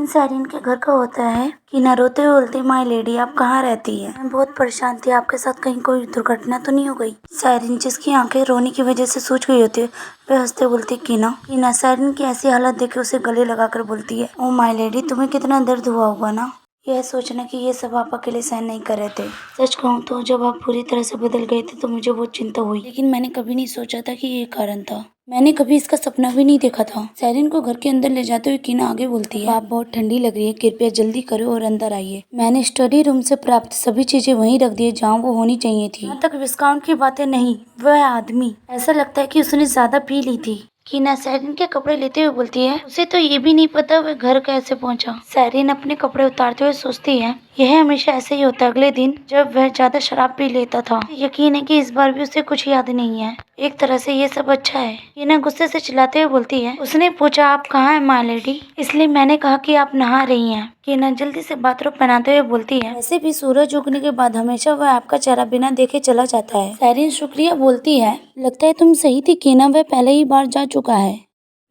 साइरिन के घर का होता है कि ना रोते हुए बोलती, माय लेडी आप कहाँ रहती है, मैं बहुत परेशान थी, आपके साथ कहीं कोई दुर्घटना तो नहीं हो गई। साइरिन जिसकी आंखें रोने की वजह से सूज गई होती है वह हंसते बोलती, कीना साइरिन की ऐसी हालत देख उसे गले लगाकर बोलती है, ओ माय लेडी तुम्हें कितना दर्द हुआ होगा ना, यह सोचना कि ये सब आप अकेले सहन नहीं कर रहे थे। सच कहूँ तो जब आप पूरी तरह से बदल गए थे तो मुझे बहुत चिंता हुई, लेकिन मैंने कभी नहीं सोचा था कि ये कारण था। मैंने कभी इसका सपना भी नहीं देखा था। साइरिन को घर के अंदर ले जाते हुए कीना आगे बोलती है, आप बहुत ठंडी लग रही है, कृपया जल्दी करो और अंदर आइए। मैंने स्टडी रूम से प्राप्त सभी चीजें वहीं रख दी है जहाँ वो होनी चाहिए थी। यहाँ तक विस्काउंट की बातें नहीं, वह आदमी ऐसा लगता है कि उसने ज्यादा पी ली थी। कीना साइरिन के कपड़े लेते हुए बोलती है, उसे तो ये भी नहीं पता वह घर कैसे पहुंचा। साइरिन अपने कपड़े उतारते हुए सोचती है, यह हमेशा ऐसे ही होता है। अगले दिन जब वह ज्यादा शराब पी लेता था, यकीन है कि इस बार भी उसे कुछ याद नहीं है। एक तरह से ये सब अच्छा है। कीना गुस्से से चिल्लाते हुए बोलती है, उसने पूछा आप कहाँ है माय लेडी, इसलिए मैंने कहा कि आप नहा रही हैं। कीना जल्दी से बाथरूम पहनाते हुए बोलती है, वैसे भी सूरज उगने के बाद हमेशा वह आपका चेहरा बिना देखे चला जाता है। साइरिन शुक्रिया बोलती है, लगता है तुम सही थी कीना, वह पहले ही बार जा चुका है।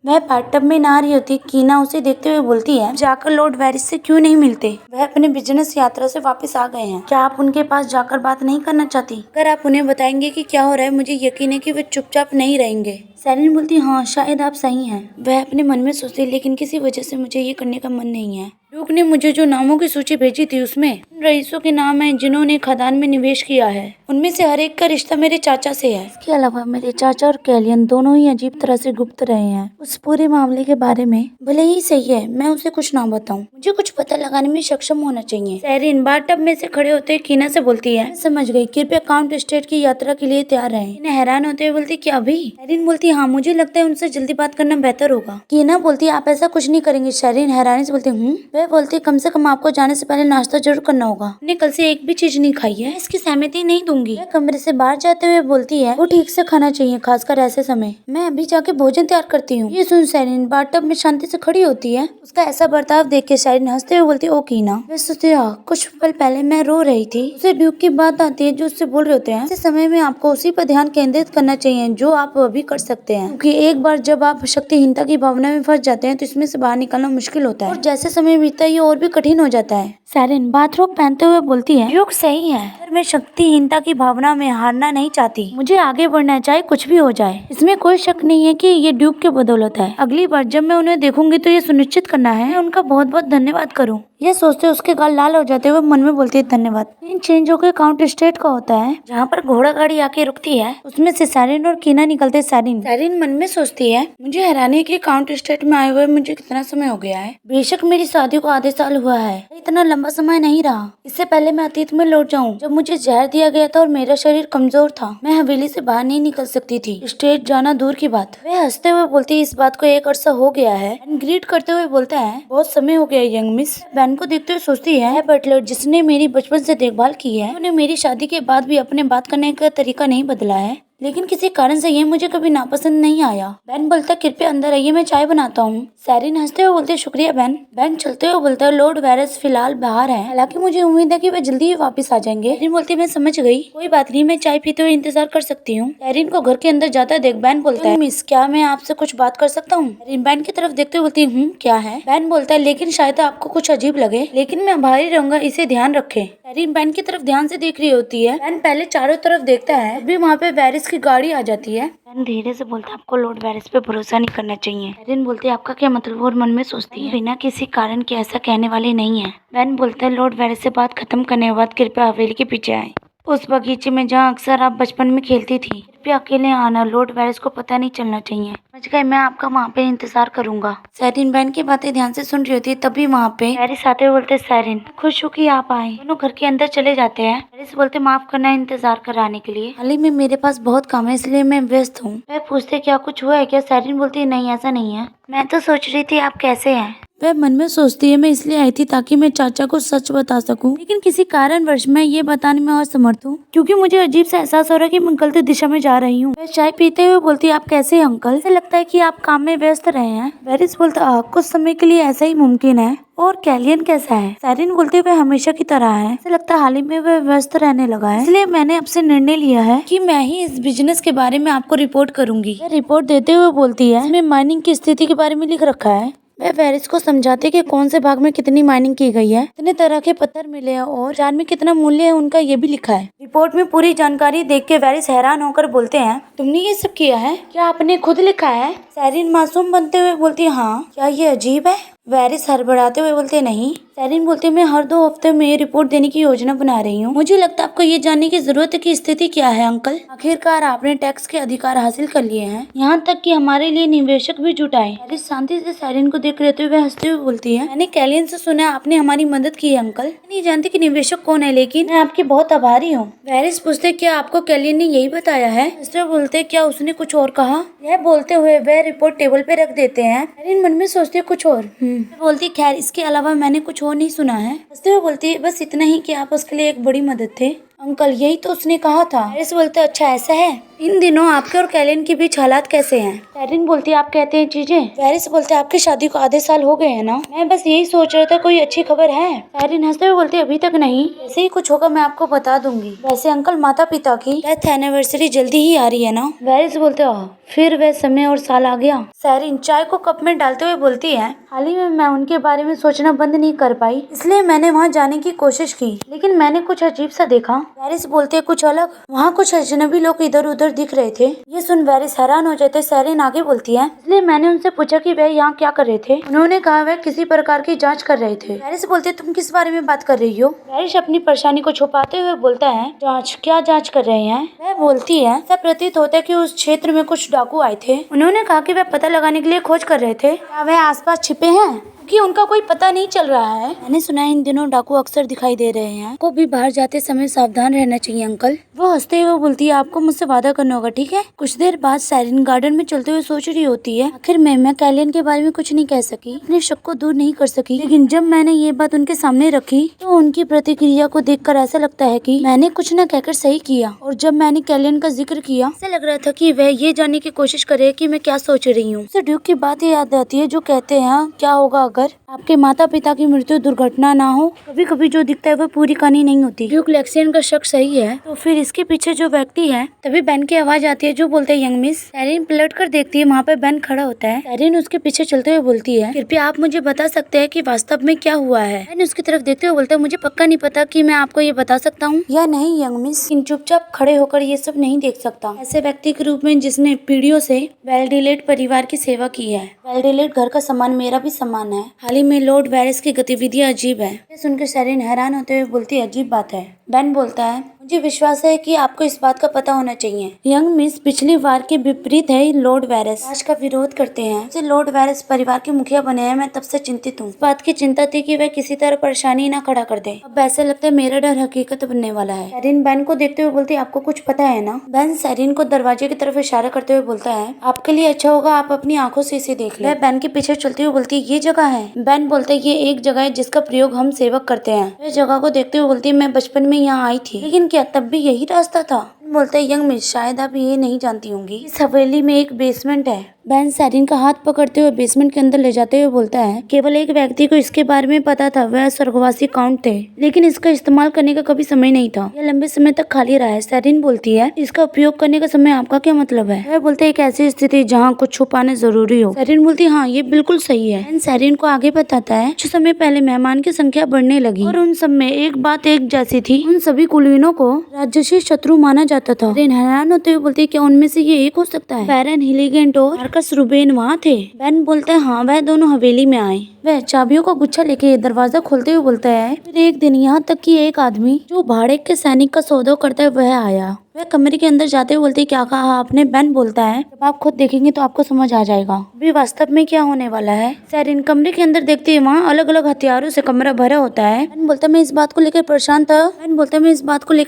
वह बाथटब में नहा रही होती। कीना उसे देखते हुए बोलती है, जाकर लॉर्ड वेरिस से क्यों नहीं मिलते, वह अपने बिजनेस यात्रा से वापस आ गए हैं, क्या आप उनके पास जाकर बात नहीं करना चाहती? अगर आप उन्हें बताएंगे कि क्या हो रहा है, मुझे यकीन है कि वे चुपचाप नहीं रहेंगे। साइरिन बोलती, हाँ शायद आप सही हैं। वह अपने मन में सोचती, लेकिन किसी वजह से मुझे ये करने का मन नहीं है। ड्यूक ने मुझे जो नामों की सूची भेजी थी उसमें उन रईसों के नाम हैं जिन्होंने खदान में निवेश किया है। उनमें से हर एक का रिश्ता मेरे चाचा से है। इसके अलावा मेरे चाचा और कैलियन दोनों ही अजीब तरह से गुप्त रहे हैं उस पूरे मामले के बारे में। भले ही सही है मैं उसे कुछ ना बताऊं, मुझे कुछ पता लगाने में सक्षम होना चाहिए। साइरिन बाथटब में से खड़े होते कीना से बोलती है, समझ गई, कृपया काउंट स्टेट की यात्रा के लिए तैयार रहें। कीना हैरान होते हुए बोलती, क्या अभी? साइरिन बोलती, हाँ मुझे लगता है उनसे जल्दी बात करना बेहतर होगा। कीना बोलती, आप ऐसा कुछ नहीं करेंगे? साइरिन हैरानी से बोलती, वह बोलती, कम से कम आपको जाने से पहले नाश्ता जरूर करना होगा, हमने कल से एक भी चीज नहीं खाई है, इसकी सहमति नहीं दूंगी। वह कमरे से बाहर जाते हुए बोलती है, वो ठीक से खाना चाहिए, खासकर ऐसे समय, मैं अभी जाके भोजन तैयार करती हूँ। ये सुन साइरिन बाथटब में शांति से खड़ी होती है। उसका ऐसा बर्ताव देख के साइरिन हंसते हुए बोलती, ओ कीना, वह सोचती, कुछ पल पहले मैं रो रही थी। उसे ड्यूक की बात आती है जो उससे बोल रहे होते हैं, ऐसे समय में आपको उसी पर ध्यान केंद्रित करना चाहिए जो आप अभी कर सकते हैं, क्योंकि एक बार जब आप शक्तिहीनता की भावना में फंस जाते हैं तो इसमें से बाहर निकलना मुश्किल होता है, और जैसे समय बीतता है ये और भी कठिन हो जाता है। साइरिन बाथरोब पहनते हुए बोलती है, ड्यूक सही है, पर मैं शक्तिहीनता की भावना में हारना नहीं चाहती, मुझे आगे बढ़ना चाहे कुछ भी हो जाए। इसमें कोई शक नहीं है कि ये ड्यूक के बदौलत है। अगली बार जब मैं उन्हें देखूंगी तो ये सुनिश्चित करना है मैं उनका बहुत बहुत धन्यवाद करूं। यह सोचते उसके गाल लाल हो जाते हुए मन में बोलती है, धन्यवाद। इन चेंज होकर काउंट स्टेट का होता है जहाँ पर घोड़ा गाड़ी आके रुकती है, उसमें से साइरिन और कीना निकलते। साइरिन मन में सोचती है, मुझे हैरानी है कि काउंट स्टेट में आए हुए मुझे कितना समय हो गया है। बेशक मेरी शादी को आधे साल हुआ है, इतना लंबा समय नहीं रहा। इससे पहले मैं अतीत में लौट जाऊं जब मुझे जहर दिया गया था और मेरा शरीर कमजोर था, मैं हवेली से बाहर नहीं निकल सकती थी, स्टेट जाना दूर की बात। वह हंसते हुए बोलती, इस बात को एक अरसा हो गया है। ग्रीट करते हुए बोलता है, बहुत समय हो गया यंग मिस। बैन को देखते हुए सोचती है, बटलर जिसने मेरी बचपन से देखभाल की है, उन्हें मेरी शादी के बाद भी अपने बात करने का तरीका नहीं बदला है, लेकिन किसी कारण से ये मुझे कभी नापसंद नहीं आया। बैन बोलता, कृपया अंदर आइए, मैं चाय बनाता हूँ। साइरिन हंसते हुए बोलते, शुक्रिया बैन। बैन चलते हुए बोलता, लॉर्ड वेरिस फिलहाल बाहर है, हालांकि मुझे उम्मीद है कि वे जल्दी ही वापस आ जाएंगे। साइरिन बोलती, मैं समझ गई, कोई बात नहीं, मैं चाय पीते हुए इंतजार कर सकती हूँ। साइरिन को घर के अंदर जाता देख बैन बोलता है, मिस क्या मैं आपसे कुछ बात कर सकता हूँ? साइरिन बैन की तरफ देखते हुए बोलती, क्या है? बैन बोलता है, लेकिन शायद आपको कुछ अजीब लगे, लेकिन मैं आभारी रहूंगा, इसे ध्यान रखें। साइरिन बैन की तरफ ध्यान से देख रही होती है। बैन पहले चारों तरफ देखता है, अभी वहाँ पे वेरिस की गाड़ी आ जाती है। बैन धीरे से बोलता है, आपको लॉर्ड वेरिस पे भरोसा नहीं करना चाहिए। साइरिन बोलती है, आपका क्या मतलब? और मन में सोचती है, बिना किसी कारण के ऐसा कहने वाली नहीं है। बैन बोलता है, लॉर्ड वेरिस से बात खत्म करने के बाद कृपया हवेली के पीछे आए, उस बगीचे में जहाँ अक्सर आप बचपन में खेलती थी, कृपया अकेले आना, लॉर्ड वेरिस को पता नहीं चलना चाहिए। समझ गए, मैं आपका वहाँ पे इंतजार करूंगा। साइरिन बैन की बातें ध्यान से सुन रही होती है, तभी वहाँ पे वेरिस आते हुए बोलते, साइरिन खुश हूँ कि आप आए। दोनों घर के अंदर चले जाते हैं। वेरिस बोलते, माफ करना इंतजार कराने के लिए, हाल ही में मेरे पास बहुत काम है इसलिए मैं व्यस्त हूँ। वह पूछते, क्या कुछ हुआ है क्या? साइरिन बोलती, नहीं ऐसा नहीं है, मैं तो सोच रही थी आप कैसे हैं। वह मन में सोचती है, मैं इसलिए आई थी ताकि मैं चाचा को सच बता सकूं, लेकिन किसी कारणवश मैं ये बताने में असमर्थ हूँ क्योंकि मुझे अजीब सा एहसास हो रहा है कि मैं गलत दिशा में जा रही हूँ। वह चाय पीते हुए बोलती है, आप कैसे हैं अंकल? ऐसा लगता है कि आप काम में व्यस्त रहे हैं। वेरिस बोलता, कुछ समय के लिए ऐसा ही मुमकिन है। और कैलियन कैसा है? साइरिन बोलती है, वह हमेशा की तरह है, ऐसा लगता है हाल ही में वह व्यस्त रहने लगा है, इसलिए मैंने आपसे निर्णय लिया है कि मैं ही इस बिजनेस के बारे में आपको रिपोर्ट करूंगी। वह रिपोर्ट देते हुए बोलती है, इसमें माइनिंग की स्थिति के बारे में लिख रखा है वह वेरिस को समझाते कि कौन से भाग में कितनी माइनिंग की गई है, कितने तरह के पत्थर मिले हैं और जार में कितना मूल्य है उनका ये भी लिखा है। रिपोर्ट में पूरी जानकारी देख के वेरिस हैरान होकर बोलते हैं, तुमने ये सब किया है? क्या आपने खुद लिखा है? सैरिन मासूम बनते हुए बोलती है, हाँ। क्या ये अजीब है? वेरिस हड़बड़ाते हुए बोलते नहीं। सैरिन बोलती, मैं हर 2 हफ्ते में रिपोर्ट देने की योजना बना रही हूँ। मुझे लगता है आपको ये जानने की जरूरत है कि स्थिति क्या है अंकल। आखिरकार आपने टैक्स के अधिकार हासिल कर लिए हैं, यहाँ तक कि हमारे लिए निवेशक भी जुटाए। वेरिस शांति से सैरिन को देख रहते हुए हंसते हुए बोलती है, मैंने कैलियन से सुना आपने हमारी मदद की है अंकल। मैं नहीं जानती कि निवेशक कौन है, लेकिन मैं आपकी बहुत आभारी हूँ। वेरिस पूछते, क्या आपको कैलियन ने यही बताया है? बोलते, क्या उसने कुछ और कहा? यह बोलते हुए वह रिपोर्ट टेबल पे रख देते हैं। सैरिन मन में सोचती है कुछ और। बोलती, खैर इसके अलावा मैंने कुछ और नहीं सुना है। हंसते हुए बोलती है, बस इतना ही कि आप उसके लिए एक बड़ी मदद थे अंकल, यही तो उसने कहा था। वेरिस बोलते, अच्छा ऐसा है। इन दिनों आपके और कैलियन के बीच हालात कैसे हैं? सैरिन बोलती है, आप कहते हैं चीजें। वेरिस बोलते, आपकी शादी को आधे साल हो गए हैं ना? मैं बस यही सोच रहा था, कोई अच्छी खबर है? सैरिन हंसते हुए बोलती, अभी तक नहीं, जैसे ही कुछ होगा मैं आपको बता दूंगी। वैसे अंकल, माता पिता की डेथ एनिवर्सरी जल्दी ही आ रही है ना? वेरिस बोलते, फिर वह समय और साल आ गया। सैरिन चाय को कप में डालते हुए बोलती है, हाल ही में मैं उनके बारे में सोचना बंद नहीं कर पाई, इसलिए मैंने वहाँ जाने की कोशिश की, लेकिन मैंने कुछ अजीब सा देखा। वेरिस बोलते, कुछ अलग? वहाँ कुछ अजनबी लोग इधर उधर दिख रहे थे। ये सुन वेरिस हैरान हो जाते। सैरिन आगे बोलती है, इसलिए मैंने उनसे पूछा कि वह यहाँ क्या कर रहे थे। उन्होंने कहा वह किसी प्रकार की जाँच कर रहे थे। वेरिस बोलते, तुम किस बारे में बात कर रही हो? वेरिस अपनी परेशानी को छुपाते हुए बोलता है, जाँच? क्या जाँच कर रहे हैं? वह बोलती है, ऐसा प्रतीत होता है कि उस क्षेत्र में कुछ डाकू आए थे। उन्होंने कहा कि वह पता लगाने के लिए खोज कर रहे थे, क्या वह आसपास छिपे हैं, कि उनका कोई पता नहीं चल रहा है। मैंने सुना है इन दिनों डाकू अक्सर दिखाई दे रहे हैं, को भी बाहर जाते समय सावधान रहना चाहिए अंकल। वो हंसते हुए बोलती है, आपको मुझसे वादा करना होगा, ठीक है? कुछ देर बाद सैरिन गार्डन में चलते हुए सोच रही होती है, आखिर मैं कैलियन के बारे में कुछ नहीं कह सकी, अपने शक को दूर नहीं कर सकी, लेकिन जब मैंने ये बात उनके सामने रखी तो उनकी प्रतिक्रिया को देखकर ऐसा लगता है कि मैंने कुछ न कहकर सही किया। और जब मैंने कैलियन का जिक्र किया, ऐसा लग रहा था कि वह ये जानने की कोशिश करे कि मैं क्या सोच रही हूँ। उसे ड्यूक की बात याद आती है जो कहते हैं, क्या होगा अगर आपके माता पिता की मृत्यु दुर्घटना ना हो? कभी कभी जो दिखता है वो पूरी कहानी नहीं होती। ड्यूक लेक्सियन का शक सही है, तो फिर इसके पीछे जो व्यक्ति है। तभी बेन की आवाज आती है जो बोलते हैं, यंग मिस। सैरिन पलट कर देखती है, वहाँ पे बेन खड़ा होता है। सैरिन उसके पीछे चलते हुए बोलती है, कृपया आप मुझे बता सकते हैं कि वास्तव में क्या हुआ है? बेन उसकी तरफ देखते हुए बोलते है, मुझे पक्का नहीं पता कि मैं आपको ये बता सकता हूँ या नहीं यंग मिस, इन चुपचाप खड़े होकर ये सब नहीं देख सकता। ऐसे व्यक्ति के रूप में जिसने पीढ़ियों से वेल्डिलेट परिवार की सेवा की है। वेल्डिलेट घर का सामान मेरा भी सामान है। हाल ही में लॉर्ड वेरिस की गतिविधियां अजीब है। ये सुनकर सैरिन हैरान होते हुए बोलती है, अजीब बात है? बेन बोलता है, मुझे विश्वास है कि आपको इस बात का पता होना चाहिए। यंग मिस, पिछली बार के विपरीत है लॉर्ड वेरिस राज का विरोध करते हैं। जब लॉर्ड वेरिस परिवार के मुखिया बने हैं, मैं तब से चिंतित हूँ। इस बात की चिंता थी कि वह किसी तरह परेशानी न खड़ा कर दे। अब ऐसा लगता है मेरा डर हकीकत बनने वाला है। सैरिन बेन को देखते हुए बोलती है, आपको कुछ पता है ना? बेन सैरिन को दरवाजे की तरफ इशारा करते हुए बोलता है, आपके लिए अच्छा होगा आप अपनी आंखों से इसे देख ले। वह बेन के पीछे चलती हुई बोलती है, ये जगह है? बेन बोलते है, ये एक जगह है जिसका प्रयोग हम सेवक करते हैं। वह जगह को देखते हुए बोलती है, मैं बचपन में यहाँ आई थी, लेकिन क्या तब भी यही रास्ता था? बोलते हैं, यंग मिस, शायद आप ये नहीं जानती होंगी, इस हवेली में एक बेसमेंट है। बेन सैरिन का हाथ पकड़ते हुए बेसमेंट के अंदर ले जाते हुए बोलता है, केवल एक व्यक्ति को इसके बारे में पता था, वह स्वर्गवासी काउंट थे, लेकिन इसका इस्तेमाल करने का कभी समय नहीं था। यह लंबे समय तक खाली रहा है। सैरिन बोलती है, इसका उपयोग करने का समय आपका क्या मतलब है? वह बोलते है, एक ऐसी स्थिति जहाँ कुछ छुपाना जरूरी हो। सैरिन बोलती है, हाँ ये बिल्कुल सही है। बेन सैरिन को आगे बताता है, कुछ समय पहले मेहमान की संख्या बढ़ने लगी और उन सब में एक बात एक जैसी थी, उन सभी कुलीनों को राजसी शत्रु माना जाता था। हैरान होते हुए बोलते, क्या उनमें से ये एक हो सकता है? बैरन हिलिगेंट और मार्कस रूबेन वहाँ थे? बेन बोलता है, हाँ वह दोनों हवेली में आए। वह चाबियों का गुच्छा लेके दरवाजा खोलते हुए बोलता है, फिर एक दिन यहाँ तक कि एक आदमी जो भाड़े के सैनिक का सौदा करता है वह आया। वह कमरे के अंदर जाते हुए बोलती है, क्या कहा आपने? बेन बोलता है, जब आप खुद देखेंगे तो आपको समझ आ जाएगा अभी वास्तव में क्या होने वाला है। सैरिन कमरे के अंदर देखती है, वहाँ अलग अलग हथियारों से कमरा भरा होता है। बेन बोलता है, मैं इस बात को लेकर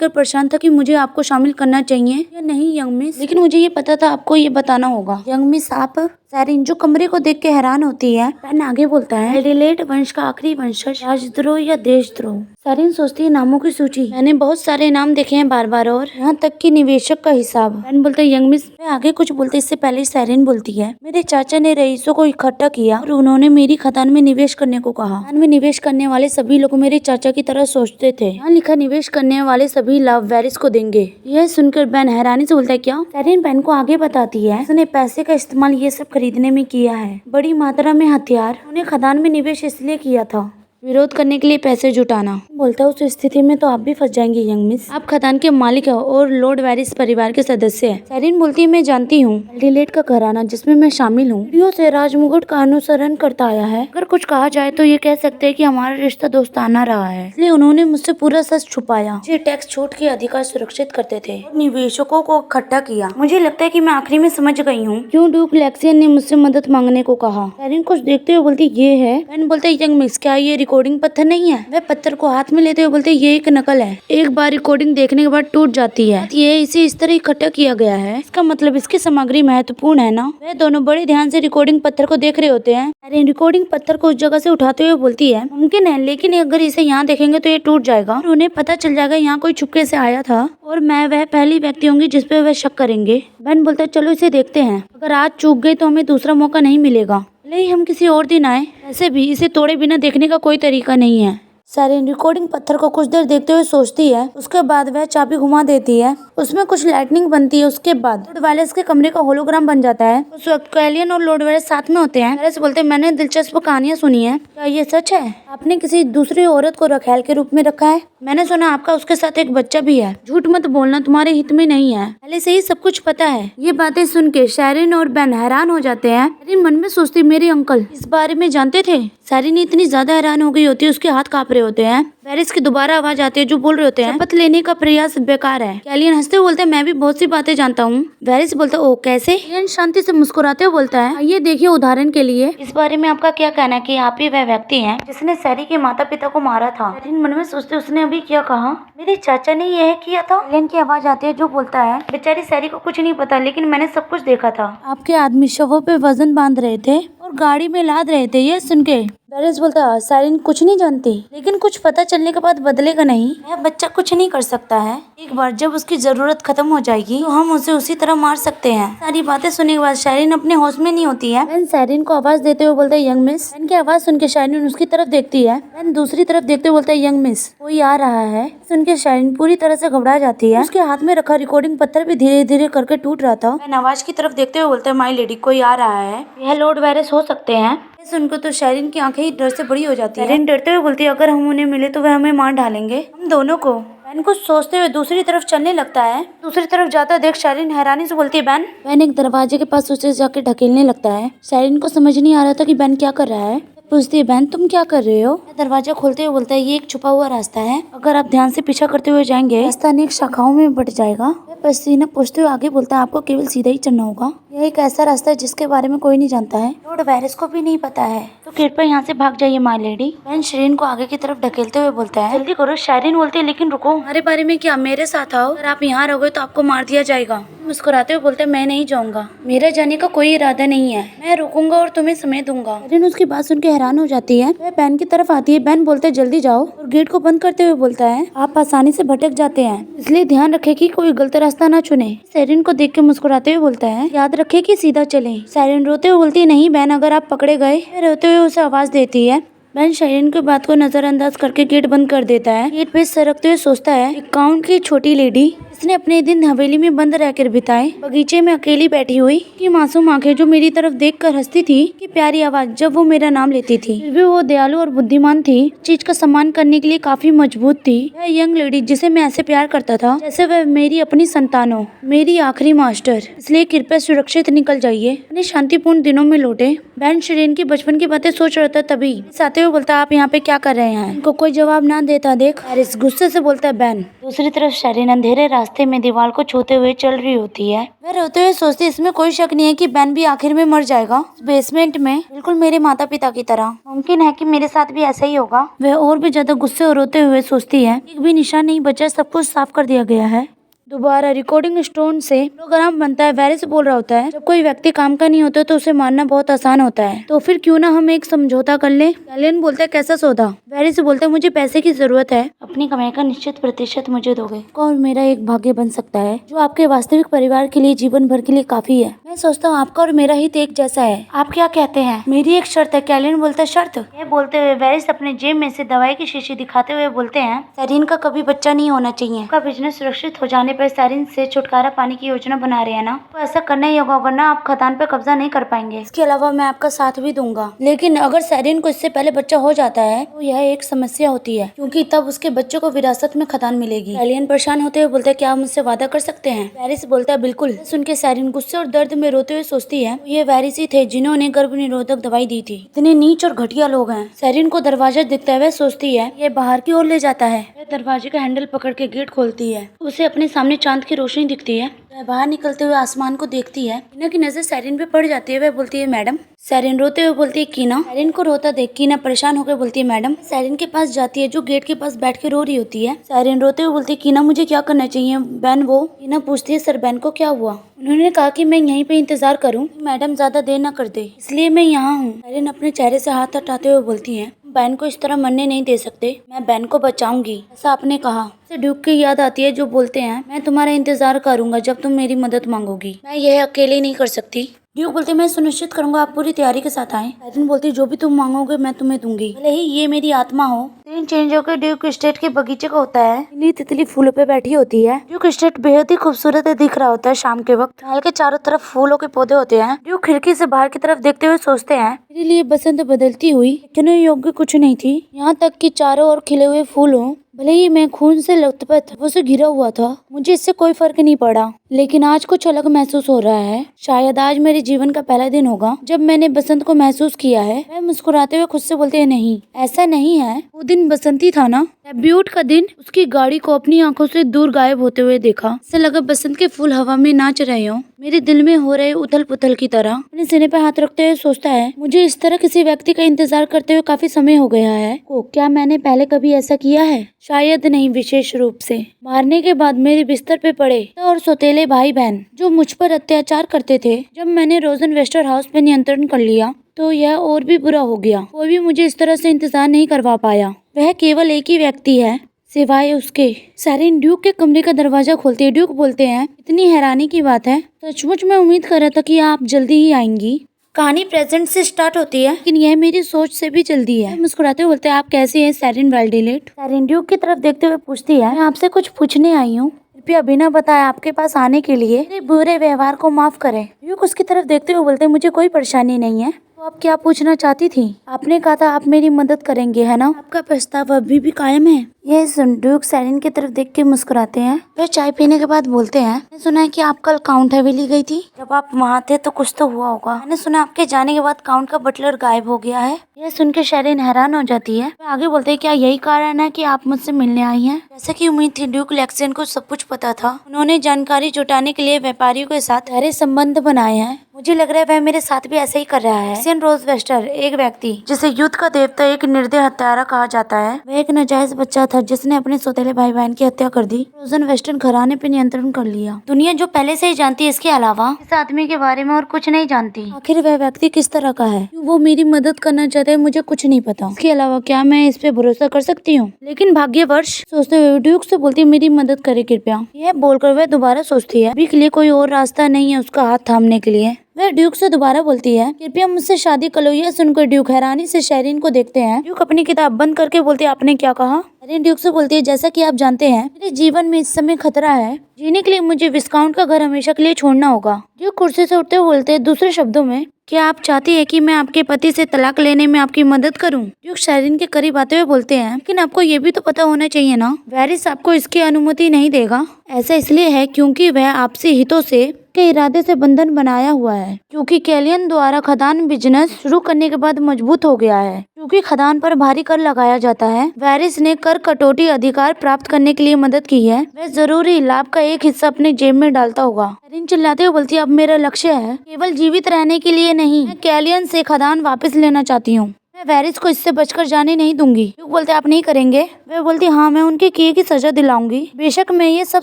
परेशान था कि मुझे आपको शामिल करना चाहिए या नहीं यंग मिस, लेकिन मुझे ये पता था आपको ये बताना होगा। यंग मिस आप? सैरिन जो कमरे को देख के हैरान होती है। बेन आगे बोलता है, वेल्डिलेट वंश का आखिरी वंशज, राजद्रोह या देशद्रोह? सैरिन सोचती है, नामों की सूची, मैंने बहुत सारे नाम देखे हैं बार बार, और यहाँ तक कि निवेशक का हिसाब। बेन बोलते हैं, यंग मिस मैं आगे कुछ बोलते इससे पहले सैरिन बोलती है, मेरे चाचा ने रईसों को इकट्ठा किया और उन्होंने मेरी खदान में निवेश करने को कहा। खदान में निवेश करने वाले सभी लोग मेरे चाचा की तरह सोचते थे। यहाँ लिखा, निवेश करने वाले सभी लाभ वेरिस को देंगे। यह सुनकर बेन हैरानी से बोलता है, क्या? सैरिन बेन को आगे बताती है, उसने पैसे का इस्तेमाल ये सब खरीदने में किया है। बड़ी मात्रा में हथियार। उन्हें खदान में निवेश इसलिए किया था, विरोध करने के लिए पैसे जुटाना। बोलता है उस स्थिति में तो आप भी फंस जाएंगी यंग मिस। आप खदान के मालिक हो और लॉर्ड वेरिस परिवार के सदस्य हैं। साइरिन बोलती है मैं जानती हूँ। एल्डिलेड का घराना जिसमें मैं शामिल हूँ पीढ़ियों से राजमुकुट का अनुसरण करता आया है। अगर कुछ कहा जाए तो ये कह सकते हैं कि हमारा रिश्ता दोस्ताना रहा है, इसलिए उन्होंने मुझसे पूरा सच छुपाया। ये टैक्स छूट के अधिकार सुरक्षित करते थे और निवेशकों को इकट्ठा किया। मुझे लगता है कि मैं आखिरी में समझ गई हूँ क्यों ड्यूक लेक्सियन ने मुझसे मदद मांगने को कहा। साइरिन कुछ देखते हुए बोलती ये है। बेन बोलते यंग मिस क्या ये रिकॉर्डिंग पत्थर नहीं है? वह पत्थर को हाथ में लेते हुए बोलते ये एक नकल है, एक बार रिकॉर्डिंग देखने के बाद टूट जाती है। ये इसे इस तरह इकट्ठा किया गया है, इसका मतलब इसकी सामग्री महत्वपूर्ण है ना। वह दोनों बड़े ध्यान से रिकॉर्डिंग पत्थर को देख रहे होते हैं। अरे रिकॉर्डिंग पत्थर को उस जगह से उठाते हुए बोलती है मुमकिन है, लेकिन अगर इसे यहाँ देखेंगे तो ये टूट जाएगा और उन्हें पता चल जाएगा यहाँ कोई छुपके से आया था और मैं वह पहली व्यक्ति होंगी जिसपे वह शक करेंगे। बेन बोलता है चलो इसे देखते हैं, अगर आज चूक गई तो हमें दूसरा मौका नहीं मिलेगा, भले ही हम किसी और दिन आए। ऐसे भी इसे तोड़े बिना देखने का कोई तरीका नहीं है। साइरिन रिकॉर्डिंग पत्थर को कुछ देर देखते हुए सोचती है, उसके बाद वह चाबी घुमा देती है, उसमें कुछ लाइटनिंग बनती है। उसके बाद लॉर्ड वेलेस के कमरे का होलोग्राम बन जाता है। उस वक्त कैलियन और लॉर्ड वेलेस साथ में होते हैं। वेलेस बोलते हैं मैंने दिलचस्प कहानियां सुनी है, क्या ये सच है? आपने किसी दूसरी औरत को रखैल के रूप में रखा है? मैंने सुना आपका उसके साथ एक बच्चा भी है। झूठ मत बोलना, तुम्हारे हित में नहीं है, पहले से ही सब कुछ पता है। ये बातें सुन के साइरिन और बेन हैरान हो जाते हैं। साइरिन मन में सोचती मेरे अंकल इस बारे में जानते थे। साइरिन इतनी ज्यादा हैरान हो गई होती है, उसके हाथ कांप रहे होते हैं। वेरिस की दोबारा आवाज आती है जो बोल रहे होते हैं शपथ लेने का प्रयास बेकार है। कैलियन हंसते हुए बोलते हैं मैं भी बहुत सी बातें जानता हूँ। वेरिस बोलता है ओ कैसे? कैलियन शांति से मुस्कुराते हुए बोलता है ये देखिए उदाहरण के लिए इस बारे में आपका क्या कहना है कि आप ही वह व्यक्ति हैं जिसने सैरी के माता पिता को मारा था। कैलियन मन में सोचते उसने अभी क्या कहा? मेरे चाचा ने यह किया था। कैलियन की आवाज आती है जो बोलता है बेचारी सैरी को कुछ नहीं पता, लेकिन मैंने सब कुछ देखा था। आपके आदमी शवों पे वजन बांध रहे थे और गाड़ी में लाद रहे थे। ये सुन के वेरिस बोलता है साइरिन कुछ नहीं जानती, लेकिन कुछ पता चलने के बाद बदलेगा नहीं। यह बच्चा कुछ नहीं कर सकता है, एक बार जब उसकी जरूरत खत्म हो जाएगी तो हम उसे उसी तरह मार सकते हैं। सारी बातें सुनने के बाद साइरिन अपने होश में नहीं होती है। बेन साइरिन को आवाज देते हुए बोलता है यंग मिस। बेन की आवाज सुन के साइरिन उसकी तरफ देखती है। बेन दूसरी तरफ देखते हुए बोलता है यंग मिस कोई आ रहा है। सुन के साइरिन पूरी तरह से घबरा जाती है। उसके हाथ में रखा रिकॉर्डिंग पत्थर भी धीरे धीरे करके टूट रहा था। बेन आवाज की तरफ देखते हुए बोलता है माई लेडी कोई आ रहा है, यह लॉर्ड वेरिस हो सकते हैं। सुनकर तो साइरिन की आंखें ही डर से बड़ी हो जाती है। साइरिन डरते हुए बोलती है अगर हम उन्हें मिले तो वह हमें मार डालेंगे, हम दोनों को। बेन कुछ सोचते हुए दूसरी तरफ चलने लगता है। दूसरी तरफ जाता देख साइरिन हैरानी से बोलती है बेन एक दरवाजे के पास उसे जाके ढकेलने लगता है। साइरिन को समझ नहीं आ रहा था कि बेन क्या कर रहा है। पूछती है बेन तुम क्या कर रहे हो? दरवाजा खोलते हुए बोलता है ये एक छुपा हुआ रास्ता है, अगर आप ध्यान से पीछा करते हुए जाएंगे रास्ता अनेक शाखाओं में बढ़ जाएगा। पसीना पूछते हुए आगे बोलता है आपको केवल सीधा ही चलना होगा, यह एक ऐसा रास्ता है जिसके बारे में कोई नहीं जानता है, लॉर्ड वेरिस को भी नहीं पता है, तो कृपया यहाँ से भाग जाइए माय लेडी। बेन साइरिन को आगे की तरफ ढकेलते हुए बोलता है जल्दी करो। साइरिन बोलती है लेकिन रुको, हमारे बारे में क्या? मेरे साथ आओ, अगर आप यहाँ रहोगे तो आपको मार दिया जाएगा। मुस्कुराते हुए बोलते हैं मैं नहीं जाऊंगा, मेरा जाने का कोई इरादा नहीं है, मैं रुकूंगा और तुम्हें समय दूंगा। साइरिन उसकी बात सुन के हैरान हो जाती है। वह बेन की तरफ आती है। बेन बोलते जल्दी जाओ और गेट को बंद करते हुए बोलता है आप आसानी से भटक जाते हैं, इसलिए ध्यान रखें कि कोई गलत रास्ता ना चुने। साइरिन को देख के मुस्कुराते हुए बोलता है याद रखें कि सीधा चलें। साइरिन रोते हुए बोलती है नहीं बेन अगर आप पकड़े गए। रोते हुए उसे आवाज देती है। बेन साइरिन की बात को नजरअंदाज करके गेट बंद कर देता है। गेट पे सरकते हुए सोचता है अकाउंट की छोटी लेडी इसने अपने दिन हवेली में बंद रहकर बिताए, बगीचे में अकेली बैठी हुई की मासूम आंखें जो मेरी तरफ देखकर हंसती थी, की प्यारी आवाज जब वो मेरा नाम लेती थी। फिर भी वो दयालु और बुद्धिमान थी, चीज का सम्मान करने के लिए काफी मजबूत थी। वह यंग लेडी जिसे मैं ऐसे प्यार करता था जैसे वह मेरी अपनी संतान हो, मेरी आखिरी मास्टर, इसलिए कृपया सुरक्षित निकल जाइए, अपने शांतिपूर्ण दिनों में लौटे। बेन साइरिन की बचपन की बातें सोच रहा था, तभी साथे हुए बोलता आप यहाँ पे क्या कर रहे हैं? उनको कोई जवाब ना देता देख वेरिस गुस्से से बोलता है बेन। दूसरी तरफ साइरिन अंधेरे रास्ते में दीवार को छूते हुए चल रही होती है। वह रोते हुए सोचती इसमें कोई शक नहीं है कि बेन भी आखिर में मर जाएगा बेसमेंट में, बिल्कुल मेरे माता पिता की तरह। मुमकिन है कि मेरे साथ भी ऐसा ही होगा। वह और भी ज्यादा गुस्से और रोते हुए सोचती है एक भी निशान नहीं बचा, सब कुछ साफ कर दिया गया है। दोबारा रिकॉर्डिंग स्टोन से प्रोग्राम बनता है। वेरिस बोल रहा होता है जब कोई व्यक्ति काम का नहीं होता तो उसे मारना बहुत आसान होता है, तो फिर क्यों ना हम एक समझौता कर ले। कैलियन बोलता है कैसा सौदा? वेरिस बोलता है मुझे पैसे की जरूरत है, अपनी कमाई का निश्चित प्रतिशत मुझे दोगे और मेरा एक भाग्य बन सकता है जो आपके वास्तविक परिवार के लिए जीवन भर के लिए काफी है। मैं सोचता हूँ आपका और मेरा हित एक जैसा है, आप क्या कहते हैं? मेरी एक शर्त है। कैलियन बोलता है शर्त? ये बोलते हुए वेरिस अपने जेब में से दवाई की शीशी दिखाते हुए बोलते हैं साइरिन का कभी बच्चा नहीं होना चाहिए, उसका बिजनेस सुरक्षित हो जाने पर सैरिन से छुटकारा पाने की योजना बना रहे हैं ना, तो ऐसा करना ही होगा वरना आप खदान पर कब्जा नहीं कर पाएंगे। इसके अलावा मैं आपका साथ भी दूंगा, लेकिन अगर सैरिन को इससे पहले बच्चा हो जाता है तो यह एक समस्या होती है, क्योंकि तब उसके बच्चे को विरासत में खदान मिलेगी। कैलियन परेशान होते हुए बोलते हैं, क्या आप मुझसे वादा कर सकते हैं? वैरिस बोलता है, बिल्कुल। सुन के सैरिन गुस्से और दर्द में रोते हुए सोचती है, ये वैरिस ही थे जिन्होंने गर्भ निरोधक दवाई दी थी। इतने नीच और घटिया लोग हैं। सैरिन को दरवाजा दिखता है, वह सोचती है ये बाहर की ओर ले जाता है। वह दरवाजे का हैंडल पकड़ के गेट खोलती है। उसे अपने सामने चांद की रोशनी दिखती है। वह बाहर निकलते हुए आसमान को देखती है। कीना की नजर सैरिन पे पड़ जाती है। वह बोलती है, मैडम। सैरिन रोते हुए बोलती है, कीना। सैरिन को रोता देख कीना परेशान होकर बोलती है, मैडम। सैरिन के पास जाती है जो गेट के पास बैठ के रो रही होती है। सैरिन रोते हुए बोलती है, कीना मुझे क्या करना चाहिए? बैन वो। कीना पूछती है, सर बैन को क्या हुआ? उन्होंने कहा कि मैं यहीं पे इंतजार करूं, मैडम ज्यादा देर न कर दे, इसलिए मैं यहाँ हूँ। सैरिन अपने चेहरे से हाथ हटाते हुए बोलती है, बैन को इस तरह मरने नहीं दे सकते, मैं बैन को बचाऊंगी, ऐसा आपने कहा। उसे ड्यूक की याद आती है जो बोलते हैं, मैं तुम्हारा इंतजार करूंगा जब तुम मेरी मदद मांगोगी, मैं यह अकेले नहीं कर सकती। ड्यूक बोलते, मैं सुनिश्चित करूंगा आप पूरी तैयारी के साथ आएं। सैरिन बोलती, जो भी तुम मांगोगे मैं तुम्हें दूंगी, भले ही ये मेरी आत्मा हो। सीन चेंज होकर ड्यूक स्टेट के बगीचे का होता है। नीली तितली फूलों पे बैठी होती है। ड्यूक स्टेट बेहद ही खूबसूरत दिख रहा होता है शाम के वक्त। महल के चारों तरफ फूलों के पौधे होते हैं। ड्यूक खिड़की से बाहर की तरफ देखते हुए सोचते हैं, मेरे लिए बसंत बदलती हुई कहने योग्य कुछ नहीं थी, यहाँ तक कि चारों ओर खिले हुए फूलों, भले ही मैं खून से लथपथ वो से घिरा हुआ था, मुझे इससे कोई फर्क नहीं पड़ा। लेकिन आज कुछ अलग महसूस हो रहा है। शायद आज मेरे जीवन का पहला दिन होगा जब मैंने बसंत को महसूस किया है। मैं मुस्कुराते हुए खुद से बोलते हैं, नहीं ऐसा नहीं है, वो दिन बसंती था ना। ट्रिब्यूट का दिन। उसकी गाड़ी को अपनी आंखों से दूर गायब होते हुए देखा। ऐसा लगा बसंत के फूल हवा में नाच रहे हो, मेरे दिल में हो रहे उथल पुथल की तरह। अपने सीने पे हाथ रखते हुए सोचता है, मुझे इस तरह किसी व्यक्ति का इंतजार करते हुए काफी समय हो गया है। क्या मैंने पहले कभी ऐसा किया है? शायद नहीं, विशेष रूप से मारने के बाद मेरे बिस्तर पे पड़े और सौतेले भाई बहन जो मुझ पर अत्याचार करते थे। जब मैंने रोजन वेस्टर हाउस पे नियंत्रण कर लिया तो यह और भी बुरा हो गया। कोई भी मुझे इस तरह से इंतजार नहीं करवा पाया। वह केवल एक ही व्यक्ति है सिवाय उसके। सैरिन ड्यूक के कमरे का दरवाजा खोलती है। ड्यूक बोलते हैं, इतनी हैरानी की बात है, सचमुच मैं उम्मीद कर रहा था कि आप जल्दी ही आएंगी। कहानी प्रेजेंट से स्टार्ट होती है, लेकिन यह मेरी सोच से भी जल्दी है। मुस्कुराते हुए बोलते हैं, आप कैसी हैं सैरिन वेल्डिलेट? सैरिन ड्यूक की तरफ देखते हुए पूछती है, मैं आपसे कुछ पूछने आई हूँ, कृपया बिना बताए आपके पास आने के लिए मेरे बुरे व्यवहार को माफ करें। ड्यूक उसकी तरफ देखते हुए बोलते हैं, मुझे कोई परेशानी नहीं है। तो आप क्या पूछना चाहती थी? आपने कहा था आप मेरी मदद करेंगे, है ना? आपका प्रस्ताव अभी भी कायम है? यह सुन ड्यूक सैरिन की तरफ देख के मुस्कुराते हैं। वे चाय पीने के बाद बोलते हैं, मैंने सुना है कि आप कल काउंट हवेली गई थी। जब आप वहाँ थे तो कुछ तो हुआ होगा। मैंने सुना आपके जाने के बाद काउंट का बटलर गायब हो गया है। यह सुन के सैरिन हैरान हो जाती है। वे आगे बोलते हैं, क्या यही कारण है कि आप मुझसे मिलने आई हैं? जैसे कि उम्मीद थी, ड्यूक लेक्सियन को सब कुछ पता था। उन्होंने जानकारी जुटाने के लिए व्यापारियों के साथ गहरे संबंध बनाए हैं। मुझे लग रहा है वह मेरे साथ भी ऐसा ही कर रहा है। लेक्सियन रोज वेस्टर, एक व्यक्ति जिसे युद्ध का देवता, एक निर्दय हत्यारा कहा जाता है, वह एक नाजायज बच्चा था जिसने अपने सौतेले भाई बहन की हत्या कर दी। रोजन वेस्टर्न घराने पे नियंत्रण कर लिया। दुनिया जो पहले से ही जानती है, इसके अलावा इस आदमी के बारे में और कुछ नहीं जानती। आखिर वह व्यक्ति किस तरह का है, क्यों वो मेरी मदद करना चाहता है, मुझे कुछ नहीं पता। इसके अलावा क्या मैं इस पे भरोसा कर सकती हूँ? लेकिन भाग्यवश सोचते हुए ड्यूक से बोलती है, मेरी मदद करे कृपया। यह बोलकर वह दोबारा सोचती है, अभी के लिए कोई और रास्ता नहीं है उसका हाथ थामने के लिए। वह ड्यूक से दोबारा बोलती है, कृपया मुझसे शादी कर लो। यह सुनकर ड्यूक हैरानी से सैरिन को देखते हैं। ड्यूक अपनी किताब बंद करके बोलती है, आपने क्या कहा? सैरिन ड्यूक से बोलती है, जैसा कि आप जानते हैं मेरे जीवन में इस समय खतरा है। जीने के लिए मुझे विस्काउंट का घर हमेशा के लिए छोड़ना होगा। ड्यूक कुर्सी से उठते हुए बोलते हैं, दूसरे शब्दों में क्या आप चाहती है कि मैं आपके पति से तलाक लेने में आपकी मदद करूं? ड्यूक सैरिन के करीब आते हुए बोलते हैं, लेकिन आपको ये भी तो पता होना चाहिए ना, वैरिस आपको इसकी अनुमति नहीं देगा। ऐसा इसलिए है क्योंकि वह आपसी हितों से के इरादे से बंधन बनाया हुआ है, क्योंकि कैलियन द्वारा खदान बिजनेस शुरू करने के बाद मजबूत हो गया है। क्योंकि खदान पर भारी कर लगाया जाता है, वैरिस ने कर कटौती अधिकार प्राप्त करने के लिए मदद की है। वह जरूरी लाभ का एक हिस्सा अपने जेब में डालता होगा। सैरिन चिल्लाते हुए बोलती है, अब मेरा लक्ष्य है केवल जीवित रहने के लिए नहीं, मैं कैलियन से खदान वापस लेना चाहती हूँ। मैं वैरिस को इससे बचकर जाने नहीं दूंगी। ड्यूक बोलते, आप नहीं करेंगे? वह बोलती, हाँ मैं उनके किए की सजा दिलाऊंगी, बेशक मैं ये सब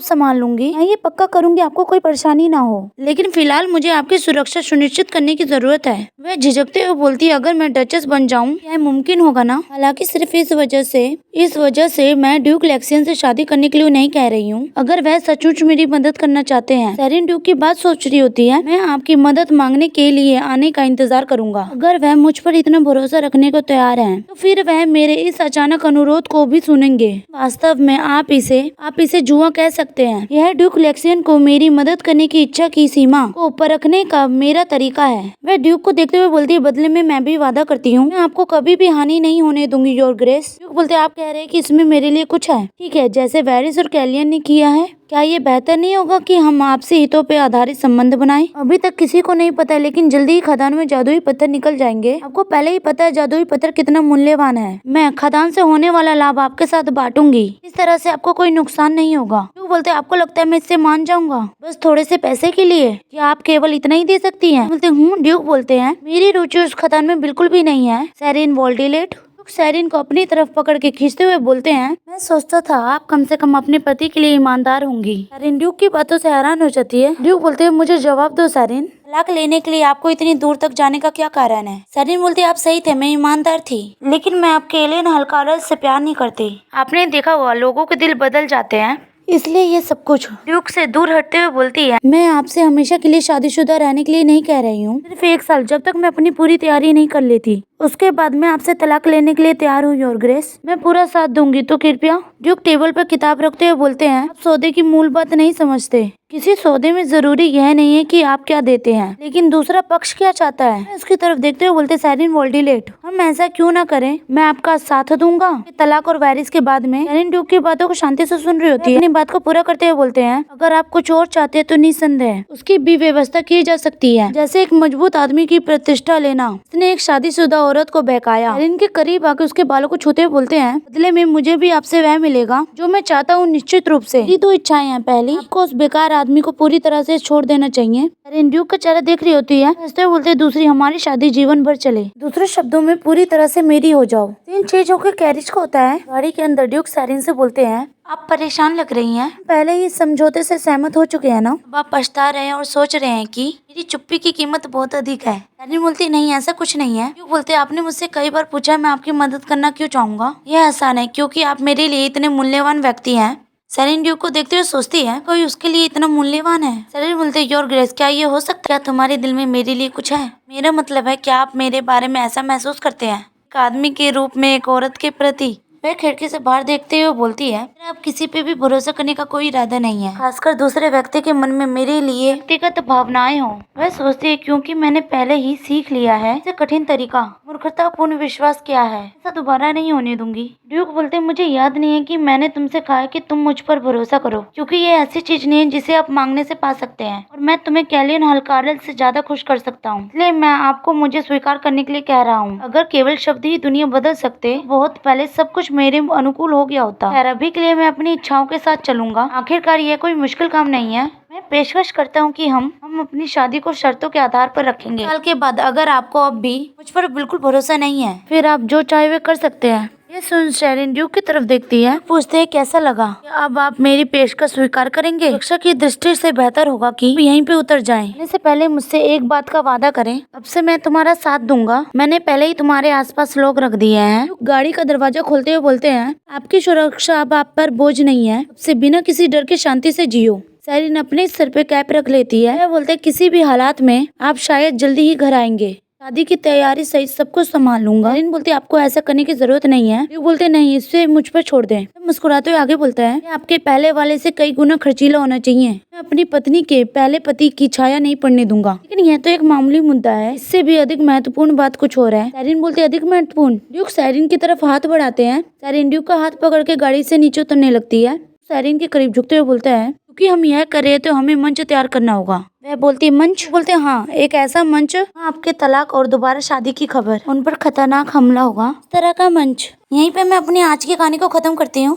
संभाल लूंगी, मैं ये पक्का करूंगी आपको कोई परेशानी ना हो, लेकिन फिलहाल मुझे आपकी सुरक्षा सुनिश्चित करने की जरूरत है। वह झिझकते हुए बोलती है, अगर मैं डचेस बन जाऊं यह मुमकिन होगा ना? हालांकि सिर्फ इस वजह से मैं ड्यूक लेक्सियन से शादी करने के लिए नहीं कह रही हूँ। अगर वह सचमुच मेरी मदद करना चाहते हैं। सैरिन ड्यूक की बात सोच रही होती है, मैं आपकी मदद मांगने के लिए आने का इंतजार करूंगा। अगर वह मुझ पर इतना भरोसा रखने करने को तैयार हैं, तो फिर वह मेरे इस अचानक अनुरोध को भी सुनेंगे। वास्तव में आप इसे जुआ कह सकते हैं। यह ड्यूक लेक्सियन को मेरी मदद करने की इच्छा की सीमा को परखने का मेरा तरीका है। वह ड्यूक को देखते हुए बोलती है, बदले में मैं भी वादा करती हूँ, मैं आपको कभी भी हानि नहीं होने दूंगी योर ग्रेस। ड्यूक बोलते, आप कह रहे हैं कि इसमें मेरे लिए कुछ है? ठीक है, जैसे वेरिस और कैलियन ने किया है। क्या ये बेहतर नहीं होगा कि हम आपसी हितों पे आधारित संबंध बनाएं? अभी तक किसी को नहीं पता, लेकिन जल्दी ही खदान में जादुई पत्थर निकल जाएंगे। आपको पहले ही पता है जादुई पत्थर कितना मूल्यवान है। मैं खदान से होने वाला लाभ आपके साथ बांटूंगी। इस तरह से आपको कोई नुकसान नहीं होगा। ड्यूक बोलते, आपको लगता है मैं इससे मान जाऊंगा बस थोड़े से पैसे के लिए? क्या आप केवल इतना ही दे सकती हैं? बोलते हूँ। ड्यूक बोलते हैं, मेरी रुचि उस खदान में बिल्कुल भी नहीं है। सेरिन वोल्डिलेट सेरिन को अपनी तरफ पकड़ के खींचते हुए बोलते हैं, मैं सोचता था आप कम से कम अपने पति के लिए ईमानदार होंगी। सेरिन ड्यूक की बातों से हैरान हो जाती है। ड्यूक बोलते हैं, मुझे जवाब दो सेरिन, तलाक लेने के लिए आपको इतनी दूर तक जाने का क्या कारण है? सेरिन बोलती है, आप सही थे, मैं ईमानदार थी, लेकिन मैं आपके एलियन हल्कारल से प्यार नहीं करती। आपने देखा हुआ लोगों के दिल बदल जाते हैं, इसलिए ये सब कुछ। ड्यूक से दूर हटते हुए बोलती है, मैं आपसे हमेशा के लिए शादीशुदा रहने के लिए नहीं कह रही हूँ, सिर्फ 1 साल, जब तक मैं अपनी पूरी तैयारी नहीं कर लेती, उसके बाद मैं आपसे तलाक लेने के लिए तैयार हूँ योर ग्रेस। मैं पूरा साथ दूंगी, तो कृपया। ड्यूक टेबल पर किताब रखते हुए बोलते हैं, आप सौदे की मूल बात नहीं समझते। किसी सौदे में जरूरी यह नहीं है कि आप क्या देते हैं, लेकिन दूसरा पक्ष क्या चाहता है। उसकी तरफ देखते हुए बोलते, सेरिन वोल्डिलेट, हम ऐसा क्यों ना करें, मैं आपका साथ दूंगा। तलाक और वारिस के बाद में सेरिन ड्यूक की बातों को शांति से सुन रही होती है। अपनी बात को पूरा करते हुए बोलते हैं, अगर आप कुछ और चाहते हैं तो निसंदेह उसकी भी व्यवस्था की जा सकती है, जैसे एक मजबूत आदमी की प्रतिष्ठा लेना। उसने एक शादीशुदा औरत को बहकाया। सेरिन के करीब आके उसके बालों को छूते हुए बोलते हैं, बदले में मुझे भी आपसे वह मिलेगा जो मैं चाहता हूँ, निश्चित रूप से। मेरी 2 इच्छाएं हैं। पहली, आपको उस बेकार आदमी को पूरी तरह से छोड़ देना चाहिए। सेरिन ड्यूक का चेहरा देख रही होती है, हंसते हुए बोलते, दूसरी, हमारी शादी जीवन भर चले। दूसरे शब्दों में पूरी तरह से मेरी हो जाओ। 3 चीजों के कैरिज को होता है। गाड़ी के अंदर ड्यूक सेरिन से बोलते हैं, आप परेशान लग रही हैं, पहले ही समझौते से सहमत हो चुके हैं ना? अब आप पछता रहे हैं और सोच रहे हैं कि मेरी चुप्पी की कीमत बहुत अधिक है। सेरिन बोलती, नहीं, ऐसा कुछ नहीं है। ड्यूक बोलते, आपने मुझसे कई बार पूछा मैं आपकी मदद करना क्यों चाहूंगा। यह आसान है, क्योंकि आप मेरे लिए इतने मूल्यवान व्यक्ति हैं। सेरिन ड्यूक को देखते हुए सोचती है, कोई उसके लिए इतना मूल्यवान है? सेरिन बोलते, योर ग्रेस, क्या ये हो सकता है? क्या तुम्हारे दिल में मेरे लिए कुछ है? मेरा मतलब है, क्या आप मेरे बारे में ऐसा महसूस करते हैं, एक आदमी के रूप में एक औरत के प्रति? वह खिड़की से बाहर देखते हुए बोलती है, अब किसी पे भी भरोसा करने का कोई इरादा नहीं है, खासकर दूसरे व्यक्ति के मन में मेरे लिए व्यक्तिगत भावनाएं हो। वह सोचती है, क्योंकि मैंने पहले ही सीख लिया है, इससे कठिन तरीका मूर्खतापूर्ण विश्वास क्या है, ऐसा दोबारा नहीं होने दूंगी। ड्यूक बोलते, मुझे याद नहीं है कि मैंने तुमसे कहा है कि तुम मुझ पर भरोसा करो, क्योंकि ये ऐसी चीज नहीं है जिसे आप मांगने से पा सकते हैं, और मैं तुम्हें कैलियन हल्कारल से ज्यादा खुश कर सकता हूँ, इसलिए मैं आपको मुझे स्वीकार करने के लिए कह रहा हूँ। अगर केवल शब्द ही दुनिया बदल सकते, बहुत पहले सब कुछ मेरे अनुकूल हो गया होता। खैर, अभी के लिए मैं अपनी इच्छाओं के साथ चलूंगा। आखिरकार यह कोई मुश्किल काम नहीं है। मैं पेशकश करता हूँ कि हम अपनी शादी को शर्तों के आधार पर रखेंगे। साल के बाद अगर आपको अब भी मुझ पर बिल्कुल भरोसा नहीं है, फिर आप जो चाहे वे कर सकते हैं। ये सुन सेरिन ड्यूक की तरफ देखती है, पूछते हैं, कैसा लगा? क्या अब आप मेरी पेशकश स्वीकार करेंगे? शिक्षा की दृष्टि से बेहतर होगा कि यहीं पे उतर जाएं। इससे पहले मुझसे एक बात का वादा करें, अब से मैं तुम्हारा साथ दूंगा। मैंने पहले ही तुम्हारे आसपास लोग रख दिए हैं। गाड़ी का दरवाजा खोलते हुए बोलते हैं, आपकी सुरक्षा अब आप पर बोझ नहीं है, अब से बिना किसी डर के शांति से जियो। सेरिन अपने सिर पे कैप रख लेती है। वह बोलते, किसी भी हालात में आप शायद जल्दी ही घर आएंगे, शादी की तैयारी सहित सब कुछ संभाल लूंगा। सेरिन बोलती, आपको ऐसा करने की जरूरत नहीं है। ड्यूक बोलते, नहीं, इसे मुझ पर छोड़ दें। मुस्कुराते हुए आगे बोलता है, आपके पहले वाले से कई गुना खर्चीला होना चाहिए। मैं अपनी पत्नी के पहले पति की छाया नहीं पड़ने दूंगा। लेकिन यह तो एक मामूली मुद्दा है, इससे भी अधिक महत्वपूर्ण बात कुछ और है। सेरिन बोलते, अधिक महत्वपूर्ण? ड्यूक सेरिन की तरफ हाथ बढ़ाते हैं। सेरिन ड्यूक का हाथ पकड़ के गाड़ी से नीचे उतरने लगती है। सेरिन के करीब झुकते हुए बोलता है, क्योंकि हम यह कर रहे हैं तो हमें मंच तैयार करना होगा। वह बोलती, मंच? बोलते, हाँ, एक ऐसा मंच, आपके तलाक और दोबारा शादी की खबर, उन पर खतरनाक हमला होगा, इस तरह का मंच। यहीं पे मैं अपनी आज की कहानी को खत्म करती हूँ।